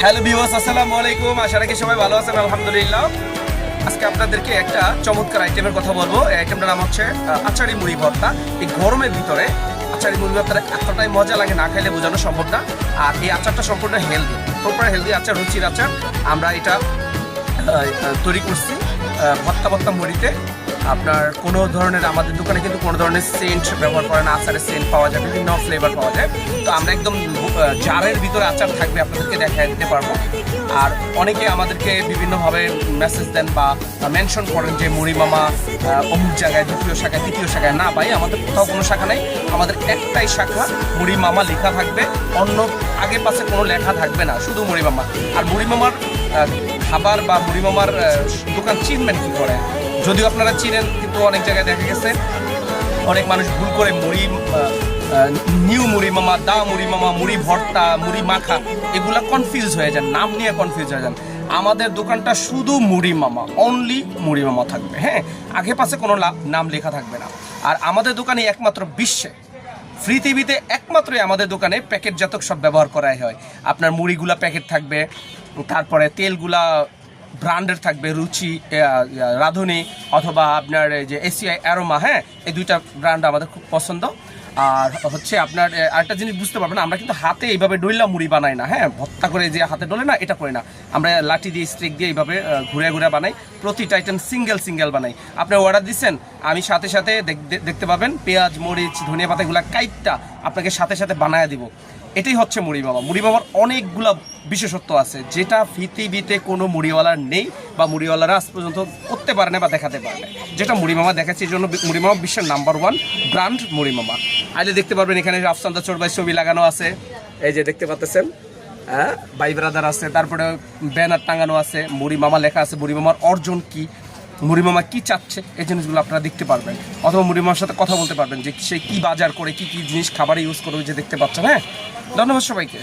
Hello viewers, আসসালামু আলাইকুম। আশা রাখি সবাই ভালো আছেন, আলহামদুলিল্লাহ। আজকে আপনাদেরকে একটা চমৎকার আইটেমের কথা বলবো। এই আইটেমটার নাম হচ্ছে আচারি মুড়ি ভর্তা। এই গরমের ভিতরে আচারি মুড়ি ভর্তাটা এতটাই মজা লাগে, না খাইলে বোঝানো সম্ভব না। আর এই আচারটা সম্পূর্ণ হেলদি, প্রপার হেলদি আচার, রুচির আচার। আমরা এটা তৈরি করছি ভর্তা মুড়িতে। আপনার কোনো ধরনের, আমাদের দোকানে কিন্তু কোনো ধরনের সেন্ট ব্যবহার করে না। আচারের সেন্ট পাওয়া যায়, বিভিন্ন ফ্লেভার পাওয়া যায়। তো আমরা একদম জারের ভিতরে আচার থাকবে, আপনাদেরকে দেখা দিতে পারবো। আর অনেকে আমাদেরকে বিভিন্নভাবে মেসেজ দেন বা মেনশন করেন যে মুড়ি মামা অমুক জায়গায়, দ্বিতীয় শাখায়, তৃতীয় শাখায়। না ভাই, আমাদের কোথাও কোনো শাখা নেই। আমাদের একটাই শাখা, মুড়ি মামা লেখা থাকবে, অন্য আগে পাশে কোনো লেখা থাকবে না, শুধু মুড়ি মামা। আর মুড়ি মামার খাবার বা মুড়ি মামার দোকান চিনবেন কী করে? যদিও আপনারা চিনেন, কিন্তু অনেক জায়গায় দেখা গেছে অনেক মানুষ ভুল করে মুড়ি নিউ মুড়ি মামা, দা মুড়ি মামা, মুড়ি ভর্তা, মুড়ি মাখা, এগুলা কনফিউজ হয়ে যান, নাম নিয়ে কনফিউজ হয়ে যান। আমাদের দোকানটা শুধু মুড়ি মামা, অনলি মুড়ি মামা থাকবে। হ্যাঁ, আগে পাশে কোনো নাম লেখা থাকবে না। আর আমাদের দোকানে একমাত্র বিশ্বে, পৃথিবীতে একমাত্রই আমাদের দোকানে প্যাকেটজাত সব ব্যবহার করাই হয়। আপনার মুড়িগুলা প্যাকেট থাকবে, তারপরে তেলগুলা ব্র্যান্ডের থাকবে, রুচি, রাঁধুনি, অথবা আপনার যে এসিআই অ্যারোমা। হ্যাঁ, এই দুইটা ব্র্যান্ড আমাদের খুব পছন্দ। আর হচ্ছে আপনার আরেকটা জিনিস বুঝতে পারবেন, আমরা কিন্তু হাতে এইভাবে ডইলা মুড়ি বানাই না। হ্যাঁ, ভর্তা করে যে হাতে ডলে না, এটা করি না। আমরা লাঠি দিয়ে, স্টিক দিয়ে এইভাবে ঘুরে ঘুরে বানাই। প্রতিটা আইটেম সিঙ্গেল বানাই। আপনি অর্ডার দিচ্ছেন, আমি সাথে সাথে দেখতে পাবেন পেঁয়াজ, মরিচ, ধনিয়া পাতা এগুলো কাইটটা আপনাকে সাথে সাথে বানায় দিব। এটাই হচ্ছে মুড়ি মামা। মুড়ি মামার অনেকগুলো বিশেষত্ব আছে, যেটা পৃথিবীতে কোনো মুড়িওয়ালার নেই, বা মুড়িওয়ালারা আজ পর্যন্ত করতে পারে না বা দেখাতে পারে না, যেটা মুড়ি মামা দেখাচ্ছে। এই জন্য মুড়ি মামা বিশ্বের নাম্বার 1 ব্র্যান্ড মুড়ি মামা। আইলে দেখতে পারবেন, এখানে আফসান্দা চোরবাই ছবি লাগানো আছে, এই যে দেখতে পাচ্ছেন। হ্যাঁ, ভাই ব্রাদার আছে, তারপরে ব্যানার টাঙানো আছে, মুড়ি মামা লেখা আছে, মুড়ি মামার অর্জন কি, মুড়ি মামা কী চাচ্ছে, এই জিনিসগুলো আপনারা দেখতে পারবেন। অথবা মুড়ি মামার সাথে কথা বলতে পারবেন যে সে কী বাজার করে, কী কী জিনিস খাবারে ইউজ করবে, যে দেখতে পাচ্ছেন। হ্যাঁ, ধন্যবাদ সবাইকে।